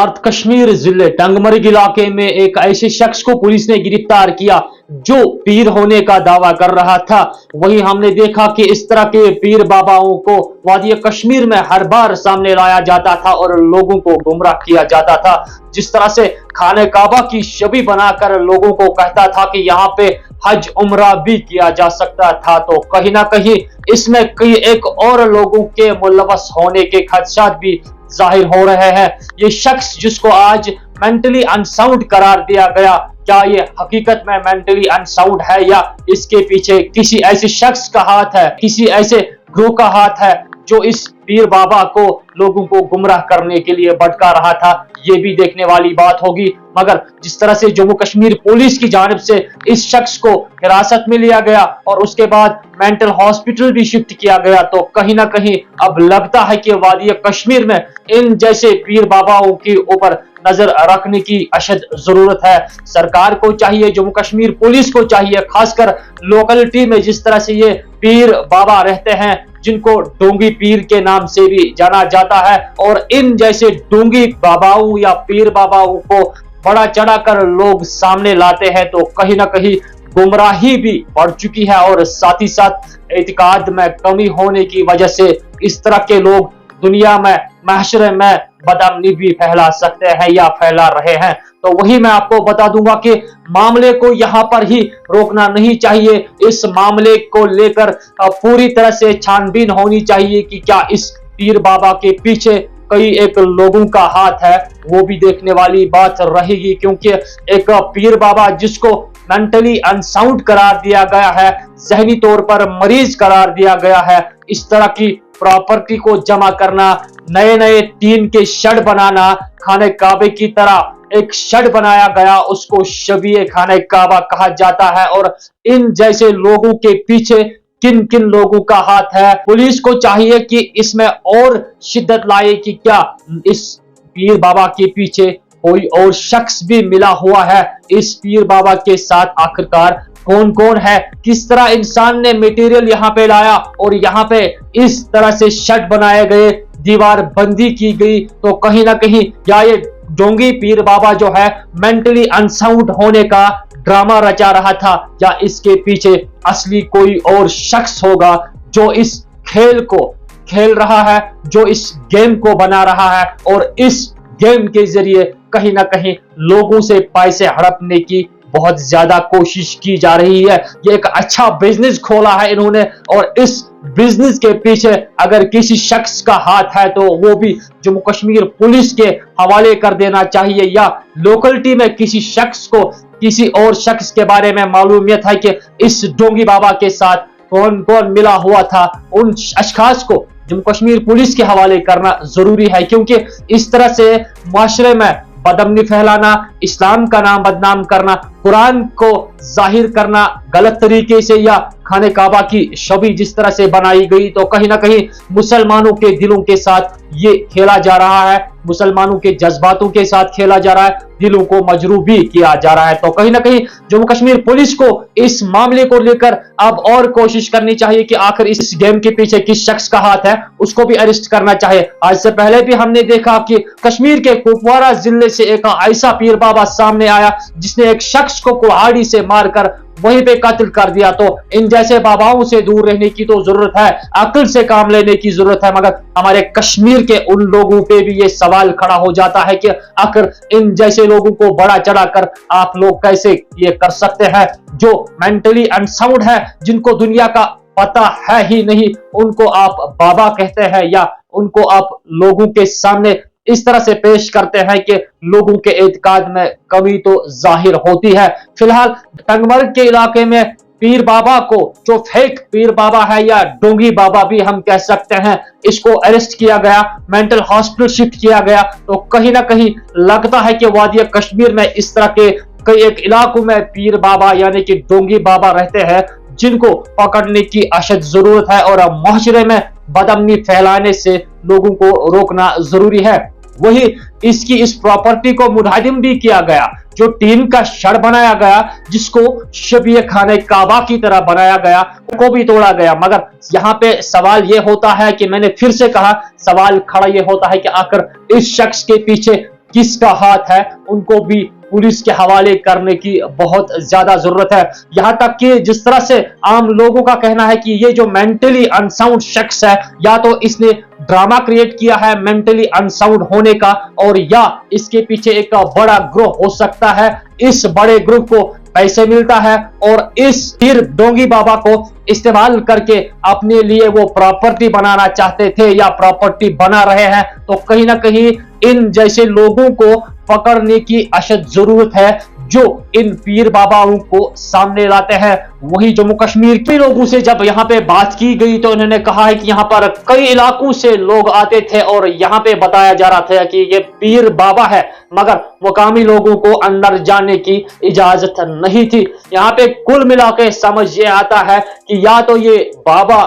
North Kashmir जिले टंगमर्ग इलाके में एक ऐसे शख्स को पुलिस ने गिरफ्तार किया जो पीर होने का दावा कर रहा था। वहीं हमने देखा कि इस तरह के पीर बाबाओं को वादी कश्मीर में हर बार सामने लाया जाता था और लोगों को गुमराह किया जाता था। जिस तरह से खाने काबा की छवि बनाकर लोगों को कहता था कि यहाँ पे हज उम्रा भी किया जा सकता था, तो कहीं ना कहीं इसमें कई एक और लोगों के मुलवस होने के खदशात भी जाहिर हो रहे हैं। ये शख्स जिसको आज मेंटली अनसाउंड करार दिया गया, क्या ये हकीकत में मेंटली अनसाउंड है या इसके पीछे किसी ऐसे शख्स का हाथ है, किसी ऐसे ग्रोह का हाथ है जो इस पीर बाबा को लोगों को गुमराह करने के लिए भटका रहा था, ये भी देखने वाली बात होगी। मगर जिस तरह से जम्मू कश्मीर पुलिस की जानिब से इस शख्स को हिरासत में लिया गया और उसके बाद मेंटल हॉस्पिटल भी शिफ्ट किया गया, तो कहीं ना कहीं अब लगता है कि वादी कश्मीर में इन जैसे पीर बाबाओं के ऊपर नजर रखने की अशद जरूरत है। सरकार को चाहिए, जम्मू कश्मीर पुलिस को चाहिए, खासकर लोकलिटी में जिस तरह से ये पीर बाबा रहते हैं जिनको डोंगी पीर के नाम से भी जाना जाता है, और इन जैसे डोंगी बाबाओं या पीर बाबाओं को बड़ा चढ़ाकर लोग सामने लाते हैं, तो कहीं ना कहीं गुमराही भी बढ़ चुकी है और साथ ही साथ एतिकाद में कमी होने की वजह से इस तरह के लोग दुनिया में महशरे में बदअमनी भी फैला सकते हैं या फैला रहे हैं। तो वही मैं आपको बता दूंगा कि मामले को यहाँ पर ही रोकना नहीं चाहिए। इस मामले को लेकर पूरी तरह से छानबीन होनी चाहिए कि क्या इस पीर बाबा के पीछे कई एक लोगों का हाथ है, वो भी देखने वाली बात रहेगी। क्योंकि एक पीर बाबा जिसको मेंटली अनसाउंड करार दिया गया है, जहनी तौर पर मरीज करार दिया गया है, इस तरह की प्रॉपर्टी को जमा करना, नए नए टीन के शेड बनाना, खाने काबे की तरह एक शेड बनाया गया, उसको शबीए खाने काबा कहा जाता है। और इन जैसे लोगों के पीछे किन किन लोगों का हाथ है, पुलिस को चाहिए कि इसमें और शिद्दत लाए कि क्या इस पीर बाबा के पीछे कोई और शख्स भी मिला हुआ है। इस पीर बाबा के साथ आखिरकार कौन कौन है, किस तरह इंसान ने मटेरियल यहाँ पे लाया और यहाँ पे इस तरह से शेड बनाए गए, दीवार बंदी की गई, तो कहीं ना कहीं या ये डोंगी पीर बाबा जो है मेंटली अनसाउंड होने का ड्रामा रचा रहा था, या इसके पीछे असली कोई और शख्स होगा जो इस खेल को खेल रहा है, जो इस गेम को बना रहा है और इस गेम के जरिए कहीं ना कहीं लोगों से पैसे हड़पने की बहुत ज्यादा कोशिश की जा रही है। ये एक अच्छा बिजनेस खोला है इन्होंने, और इस बिजनेस के पीछे अगर किसी शख्स का हाथ है तो वो भी जम्मू कश्मीर पुलिस के हवाले कर देना चाहिए, या लोकलिटी में किसी शख्स को किसी और शख्स के बारे में मालूमियत है कि इस डोंगी बाबा के साथ कौन कौन मिला हुआ था, उन अशखास को जम्मू कश्मीर पुलिस के हवाले करना जरूरी है। क्योंकि इस तरह से माशरे में बदअमनी फैलाना, इस्लाम का नाम बदनाम करना, कुरान को जाहिर करना गलत तरीके से, या खाने काबा की छवि जिस तरह से बनाई गई, तो कहीं ना कहीं मुसलमानों के दिलों के साथ ये खेला जा रहा है, मुसलमानों के जज्बातों के साथ खेला जा रहा है, दिलों को मजरूह भी किया जा रहा है। तो कहीं ना कहीं जम्मू कश्मीर पुलिस को इस मामले को लेकर अब और कोशिश करनी चाहिए कि आखिर इस गेम के पीछे किस शख्स का हाथ है, उसको भी अरेस्ट करना चाहिए। आज से पहले भी हमने देखा कि कश्मीर के कुपवारा जिले से एक ऐसा पीर बाबा सामने आया जिसने एक शख्स को कुल्हाड़ी से मारकर वहीं पे कत्ल कर दिया। तो इन जैसे बाबाओं से दूर रहने की तो जरूरत है, अक्ल से काम लेने की जरूरत है, मगर हमारे कश्मीर के उन लोगों पे भी ये सवाल खड़ा हो जाता है कि आखिर इन जैसे लोगों को बड़ा चढ़ाकर आप लोग कैसे ये कर सकते हैं, जो मेंटली अनसाउंड है, जिनको दुनिया का पता है ही नहीं, उनको आप बाबा कहते हैं, या उनको आप लोगों के सामने इस तरह से पेश करते हैं कि लोगों के एतकाद में कमी तो जाहिर होती है। फिलहाल टंगमर्ग के इलाके में पीर बाबा को, जो फेक पीर बाबा है या डोंगी बाबा भी हम कह सकते हैं, इसको अरेस्ट किया गया, मेंटल हॉस्पिटल शिफ्ट किया गया। तो कहीं ना कहीं लगता है कि वादी कश्मीर में इस तरह के कई एक इलाकों में पीर बाबा यानी कि डोंगी बाबा रहते हैं, जिनको पकड़ने की अशद जरूरत है और मुआशरे में बदअमनी फैलाने से लोगों को रोकना जरूरी है। वही इसकी इस प्रॉपर्टी को मुनहदिम भी किया गया, जो टीन का शेड बनाया गया, जिसको शबीए खाने काबा की तरह बनाया गया, को भी तोड़ा गया। मगर यहाँ पे सवाल ये होता है कि मैंने फिर से कहा, सवाल खड़ा ये होता है कि आखिर इस शख्स के पीछे किसका हाथ है उनको भी पुलिस के हवाले करने की बहुत ज्यादा जरूरत है। यहाँ तक कि जिस तरह से आम लोगों का कहना है कि ये जो मेंटली अनसाउंड शख्स है, या तो इसने ड्रामा क्रिएट किया है मेंटली अनसाउंड होने का, और या इसके पीछे एक बड़ा ग्रोह हो सकता है। इस बड़े ग्रुप को पैसे मिलता है और इस फिर डोंगी बाबा को इस्तेमाल करके अपने लिए वो प्रॉपर्टी बनाना चाहते थे या प्रॉपर्टी बना रहे हैं। तो कहीं ना कहीं इन जैसे लोगों को पकड़ने की अशद जरूरत है जो इन पीर बाबाओं को सामने लाते हैं। वही जम्मू कश्मीर के लोगों से जब यहाँ पे बात की गई तो उन्होंने कहा है कि यहाँ पर कई इलाकों से लोग आते थे और यहाँ पे बताया जा रहा था कि ये पीर बाबा है, मगर मुकामी लोगों को अंदर जाने की इजाजत नहीं थी। यहाँ पे कुल मिला के समझ ये आता है कि या तो ये बाबा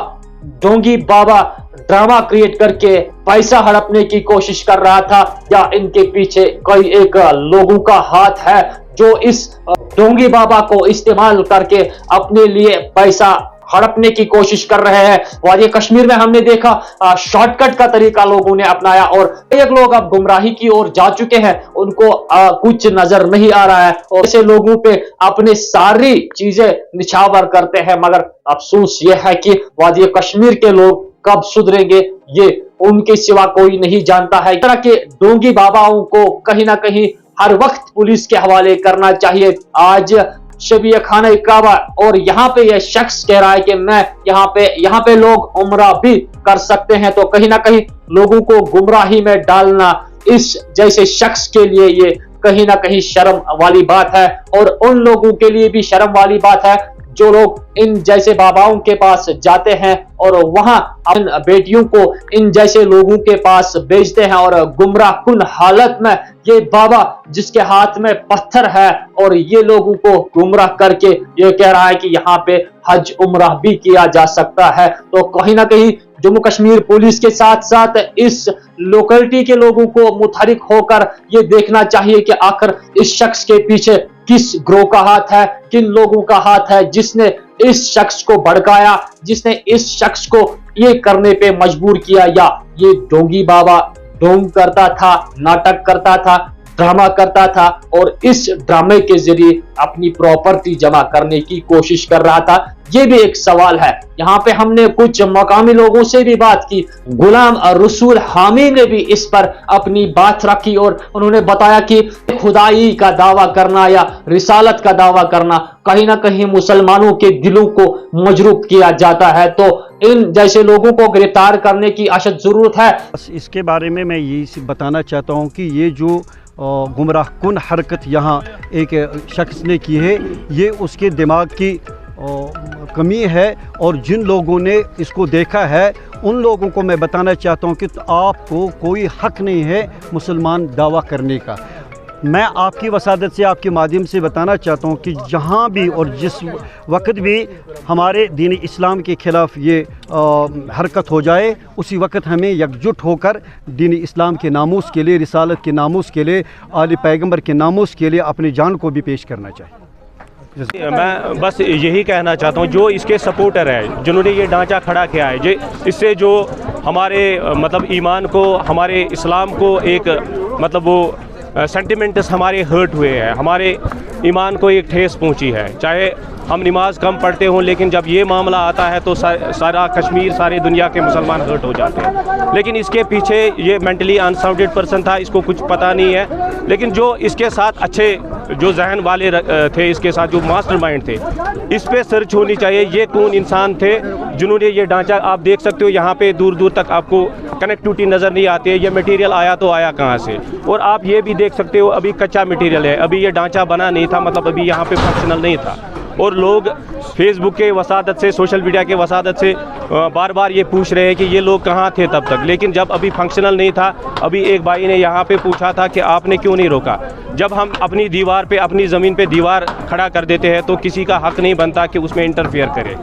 डोंगी बाबा ड्रामा क्रिएट करके पैसा हड़पने की कोशिश कर रहा था, या इनके पीछे कोई एक लोगों का हाथ है जो इस डोंगी बाबा को इस्तेमाल करके अपने लिए पैसा हड़पने की कोशिश कर रहे हैं। वादी कश्मीर में हमने देखा शॉर्टकट का तरीका लोगों ने अपनाया और एक लोग अब गुमराही की ओर जा चुके हैं, उनको कुछ नजर नहीं आ रहा है और ऐसे लोगों पे अपने सारी चीजें निछावर करते हैं। मगर अफसोस यह है कि वादी कश्मीर के लोग कब सुधरेंगे ये उनके सिवा कोई नहीं जानता है। इस तरह के डोंगी बाबाओं को कहीं ना कहीं हर वक्त पुलिस के हवाले करना चाहिए। आज शबीह खाना काबा और यहाँ पे यह शख्स कह रहा है कि मैं यहाँ पे लोग उम्रा भी कर सकते हैं, तो कहीं ना कहीं लोगों को गुमराही में डालना इस जैसे शख्स के लिए ये कहीं ना कहीं शर्म वाली बात है, और उन लोगों के लिए भी शर्म वाली बात है जो लोग इन जैसे बाबाओं के पास जाते हैं और वहां अपनी बेटियों को इन जैसे लोगों के पास भेजते हैं और गुमराह कुन हालत में ये बाबा जिसके हाथ में पत्थर है और ये लोगों को गुमराह करके ये कह रहा है कि यहाँ पे हज उम्रह भी किया जा सकता है। तो कहीं ना कहीं जम्मू कश्मीर पुलिस के साथ साथ इस लोकेलिटी के लोगों को मुतहरिक होकर ये देखना चाहिए कि आखिर इस शख्स के पीछे किस ग्रोह का हाथ है, किन लोगों का हाथ है जिसने इस शख्स को भड़काया, जिसने इस शख्स को ये करने पे मजबूर किया, या ये डोंगी बाबा ढोंग करता था, नाटक करता था, ड्रामा करता था और इस ड्रामे के जरिए अपनी प्रॉपर्टी जमा करने की कोशिश कर रहा था। ये भी एक सवाल है। यहाँ पे हमने कुछ मकामी लोगों से भी बात की, गुलाम रसूल हामी ने भी इस पर अपनी बात रखी और उन्होंने बताया कि खुदाई का दावा करना या रिसालत का दावा करना कहीं ना कहीं मुसलमानों के दिलों को मजरूब किया जाता है, तो इन जैसे लोगों को गिरफ्तार करने की अशद जरूरत है। इसके बारे में मैं यही बताना चाहता हूँ कि ये जो गुमराह कुन हरकत यहाँ एक शख्स ने की है, ये उसके दिमाग की कमी है, और जिन लोगों ने इसको देखा है उन लोगों को मैं बताना चाहता हूँ कि आपको कोई हक नहीं है मुसलमान दावा करने का। मैं आपकी वसादत से आपके माध्यम से बताना चाहता हूँ कि जहाँ भी और जिस वक्त भी हमारे दीन इस्लाम के ख़िलाफ़ ये हरकत हो जाए, उसी वक्त हमें एकजुट होकर दीन इस्लाम के नामूस के लिए, रिसालत के नामूस के लिए, आले पैगंबर के नामूस के लिए अपनी जान को भी पेश करना चाहिए। मैं बस यही कहना चाहता हूँ, जो इसके सपोर्टर है, जिन्होंने ये ढांचा खड़ा किया है, इससे जो हमारे मतलब ईमान को, हमारे इस्लाम को एक मतलब वो सेंटिमेंट्स हमारे हर्ट हुए हैं, हमारे ईमान को एक ठेस पहुंची है। चाहे हम नमाज कम पढ़ते हों, लेकिन जब ये मामला आता है तो सारा कश्मीर, सारी दुनिया के मुसलमान हर्ट हो जाते हैं। लेकिन इसके पीछे ये मेंटली अनसाउंडेड पर्सन था, इसको कुछ पता नहीं है, लेकिन जो इसके साथ अच्छे जो जहन वाले थे, इसके साथ जो मास्टरमाइंड थे, इस पे सर्च होनी चाहिए ये कौन इंसान थे जिन्होंने ये ढांचा। आप देख सकते हो यहाँ पे दूर दूर तक आपको कनेक्टिविटी नज़र नहीं आती है, ये मटेरियल आया तो आया कहाँ से। और आप ये भी देख सकते हो अभी कच्चा मटेरियल है, अभी ये ढांचा बना नहीं था, मतलब अभी यहाँ पे फंक्शनल नहीं था। और लोग फेसबुक के वसादत से, सोशल मीडिया के वसादत से बार बार ये पूछ रहे हैं कि ये लोग कहाँ थे तब तक, लेकिन जब अभी फंक्शनल नहीं था, अभी एक भाई ने यहाँ पे पूछा था कि आपने क्यों नहीं रोका। जब हम अपनी दीवार पे, अपनी ज़मीन पे दीवार खड़ा कर देते हैं तो किसी का हक नहीं बनता कि उसमें इंटरफेयर करे।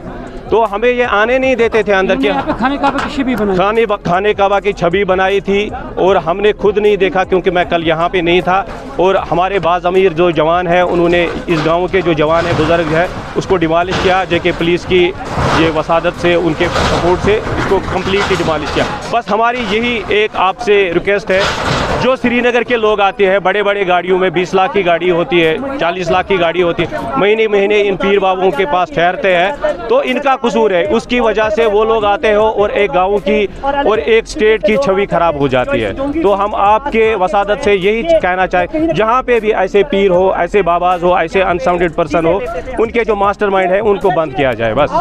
तो हमें ये आने नहीं देते थे अंदर के। खाने काबा की छवि बनाई, खाने काबा की छवि बनाई थी और हमने खुद नहीं देखा क्योंकि मैं कल यहाँ पे नहीं था। और हमारे बाज़ अमीर जो जवान है, उन्होंने इस गांव के जो जवान है, बुज़ुर्ग है, उसको डिमॉलिश किया, जेके पुलिस की ये वसादत से, उनके सपोर्ट से इसको कम्प्लीटली डिमॉलिश किया। बस हमारी यही एक आपसे रिक्वेस्ट है जो श्रीनगर के लोग आते हैं बड़े बड़े गाड़ियों में, 20 लाख की गाड़ी होती है, 40 लाख की गाड़ी होती है, महीने महीने इन पीर बाबुओं के पास ठहरते हैं, तो इनका कसूर है। उसकी वजह से वो लोग आते हो और एक गाँव की और एक स्टेट की छवि खराब हो जाती है। तो हम आपके वसादत से यही कहना चाहें, जहाँ पे भी ऐसे पीर हो, ऐसे बाबाज हो, ऐसे अनसाउंडेड पर्सन हो, उनके जो मास्टरमाइंड है उनको बंद किया जाए बस।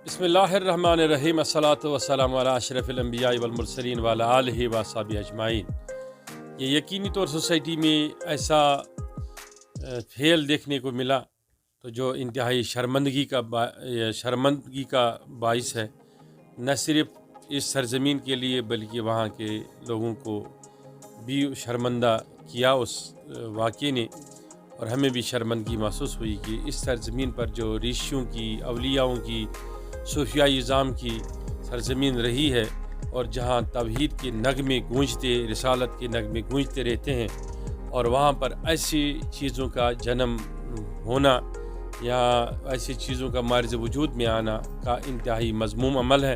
बिस्मिल्लाहिर्रहमानिर्रहीम, अस्सलातु वस्सलामु अला अशरफिल अंबिया वल मुरसलीन व अला आलिहि व अस्हाबिहि अजमाइन। ये यकीनी तौर सोसाइटी में ऐसा फेल देखने को मिला तो जो इंतहाई शर्मंदगी का बाइस है, न सिर्फ इस सरज़मीन के लिए बल्कि वहाँ के लोगों को भी शर्मंदा किया उस वाक़े ने, और हमें भी शर्मंदगी महसूस हुई कि इस सरज़मीन पर जो ऋषियों की, अवलियाओं की, सूफिया इज़ाम की सरज़मीन रही है और जहाँ तौहीद के नगमे गूंजते, रिसालत के नगमे गूंजते रहते हैं, और वहाँ पर ऐसी चीज़ों का जन्म होना या ऐसी चीज़ों का मार्ज़ वजूद में आना का इंतहाई मज़मूम अमल है।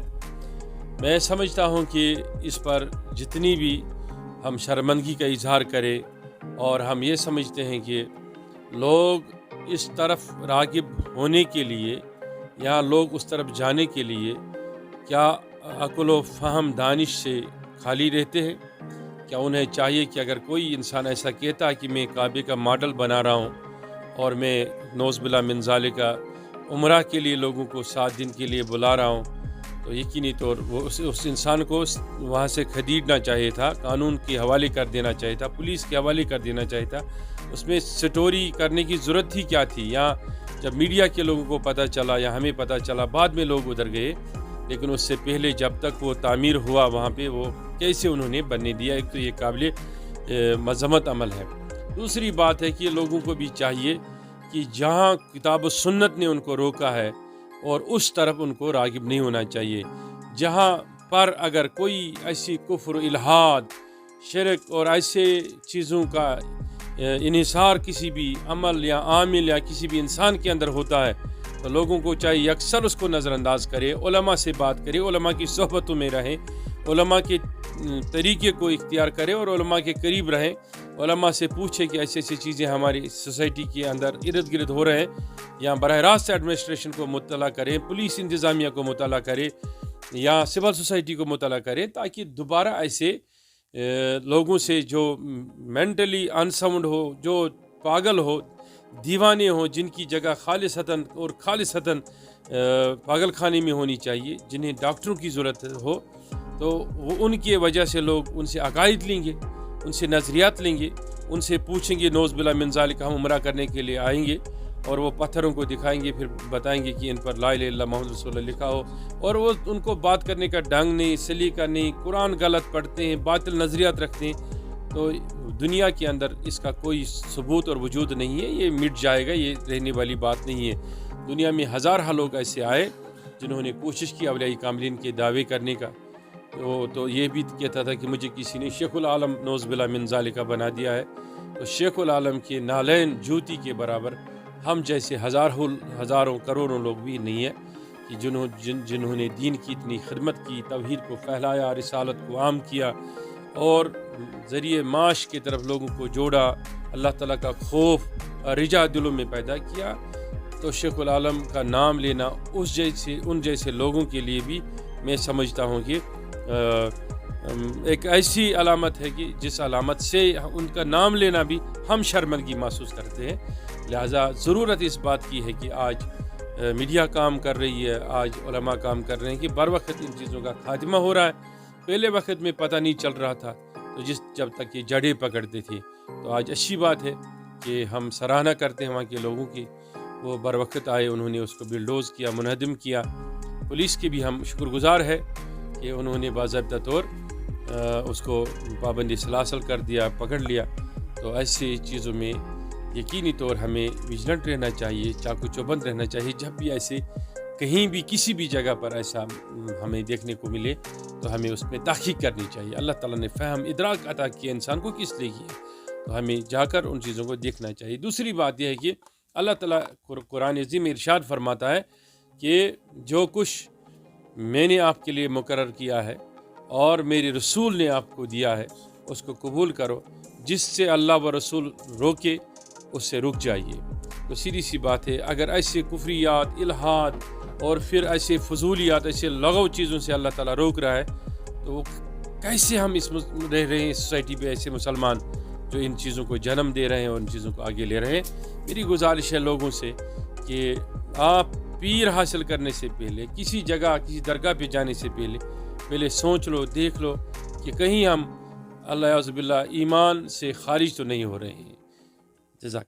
मैं समझता हूँ कि इस पर जितनी भी हम शर्मंदगी का इजहार करें और हम ये समझते हैं कि लोग इस तरफ राग़िब होने के लिए या लोग उस तरफ जाने के लिए क्या अक़ल व फ़हम दानिश से खाली रहते हैं? क्या उन्हें चाहिए कि अगर कोई इंसान ऐसा कहता है कि मैं काबे का मॉडल बना रहा हूँ और मैं नौज़बिल्ला मिन ज़ालिका उम्रा के लिए लोगों को 7 दिन के लिए बुला रहा हूँ, तो यकीनी तौर वो उस इंसान को वहाँ से खरीदना चाहिए था, कानून के हवाले कर देना चाहिए था, पुलिस के हवाले कर देना चाहिए था। उसमें स्टोरी करने की ज़रूरत ही क्या थी? या जब मीडिया के लोगों को पता चला या हमें पता चला, बाद में लोग उधर गए, लेकिन उससे पहले जब तक वो तामीर हुआ वहाँ पे वो कैसे उन्होंने बनने दिया, एक तो ये काबिल मज़म्मत अमल है। दूसरी बात है कि लोगों को भी चाहिए कि जहाँ किताब व सुन्नत ने उनको रोका है और उस तरफ उनको राग़िब नहीं होना चाहिए। जहाँ पर अगर कोई ऐसी कुफ्र, इल्हाद, शिरक और ऐसे चीज़ों का इन्हिसार किसी भी अमल या आमिल या किसी भी इंसान के अंदर होता है, तो लोगों को चाहिए अक्सर उसको नज़रअंदाज करे, उलमा से बात करे, उलमा की सोहबतों में रहें, उलमा के तरीक़े को इख्तियार करें और उलमा के करीब रहें। उलमा से पूछे कि ऐसी ऐसी चीज़ें हमारी सोसाइटी के अंदर इर्द गिर्द हो रहे हैं, या बराह रास्त एडमिनिस्ट्रेशन को मुत्तला करें, पुलिस इंतज़ामिया को मुत्तला करें या सिविल सोसाइटी को मुत्तला करें, ताकि दोबारा ऐसे लोगों से जो मेंटली अनसाउंड हो, जो पागल हो, दीवाने हो, जिनकी जगह खालिसतन पागल खाने में होनी चाहिए, जिन्हें डॉक्टरों की ज़रूरत हो, तो वो उनकी वजह से लोग उनसे अकायद लेंगे, उनसे नज़रियात लेंगे, उनसे पूछेंगे नौज़बिल्ला मिन ज़ालिका हम उम्रा करने के लिए आएंगे, और वो पत्थरों को दिखाएंगे, फिर बताएंगे कि इन पर ला इलाहा इल्लल्लाह मुहम्मद रसूलुल्लाह लिखा हो, और वो उनको बात करने का ढंग नहीं, सलीका नहीं, कुरान गलत पढ़ते हैं, बातिल नज़रियात रखते हैं, तो दुनिया के अंदर इसका कोई सबूत और वजूद नहीं है, ये मिट जाएगा, ये रहने वाली बात नहीं है। दुनिया में हज़ार लोग ऐसे आए जिन्होंने कोशिश की औलिया कामिलीन के दावे करने का, तो ये भी कहता था कि मुझे किसी ने शेखुल आलम नौज़बिल्ला मिन ज़ालिका बना दिया है। तो शेखुल आलम के नालैन जूती के बराबर हम जैसे हज़ारों करोड़ों लोग भी नहीं है कि जिन्होंने दीन की इतनी खिदमत की, तौहीद को फैलाया, रिसालत को आम किया और ज़रिए माश की तरफ लोगों को जोड़ा, अल्लाह ताला का खौफ रिजा दिलों में पैदा किया। तो शेखुल आलम का नाम लेना उन जैसे लोगों के लिए भी मैं समझता हूँ कि एक ऐसी अलामत है कि जिस अलामत से उनका नाम लेना भी हम शर्मंदगी महसूस करते हैं। लिहाजा ज़रूरत इस बात की है कि आज मीडिया काम कर रही है, आज उलमा काम कर रहे हैं कि बर वक्त इन चीज़ों का खात्मा हो रहा है। पहले वक्त में पता नहीं चल रहा था, तो जब तक ये जड़ें पकड़ते थे, तो आज अच्छी बात है कि हम सराहना करते हैं वहाँ के लोगों की, वो बर वक्त आए, उन्होंने उसको बिल्डोज़ किया, मुनहदम किया। पुलिस के भी हम शुक्रगुजार है कि उन्होंने बाज़ाब्ता तौर उसको पाबंदी सलासल कर दिया, पकड़ लिया। तो ऐसी चीज़ों में यकीनी तौर हमें विजिलेंट रहना चाहिए, चाकू चौबंद रहना चाहिए। जब भी ऐसे कहीं भी किसी भी जगह पर ऐसा हमें देखने को मिले तो हमें उस पर तहक़ीक़ करनी चाहिए। अल्लाह ताला ने फ़हम इदराक अता किया इंसान को किस लिए किया, तो हमें जाकर उन चीज़ों को देखना चाहिए। दूसरी बात यह है कि अल्लाह ताला कुरान अज़ीम में इरशाद फरमाता है कि जो कुछ मैंने आपके लिए मुकर्रर किया है और मेरे रसूल ने आपको दिया है, اس کو قبول کرو، جس سے اللہ و رسول روکے اس سے رک جائیے۔ تو سیدھی سی بات ہے، اگر ایسے کفریات، الہاد اور پھر ایسے فضولیات، ایسے لغو چیزوں سے اللہ تعالیٰ روک رہا ہے، تو کیسے ہم رہ رہے ہیں سوسائٹی پہ ایسے مسلمان جو ان چیزوں کو جنم دے رہے ہیں اور ان چیزوں کو آگے لے رہے ہیں۔ میری گزارش ہے لوگوں سے کہ آپ پیر حاصل کرنے سے پہلے، کسی جگہ کسی درگاہ پہ جانے سے پہلے سوچ لو، دیکھ لو کہ کہیں ہم اللہ اعوذ باللہ ایمان سے خارج تو نہیں ہو رہے ہیں۔ جزاک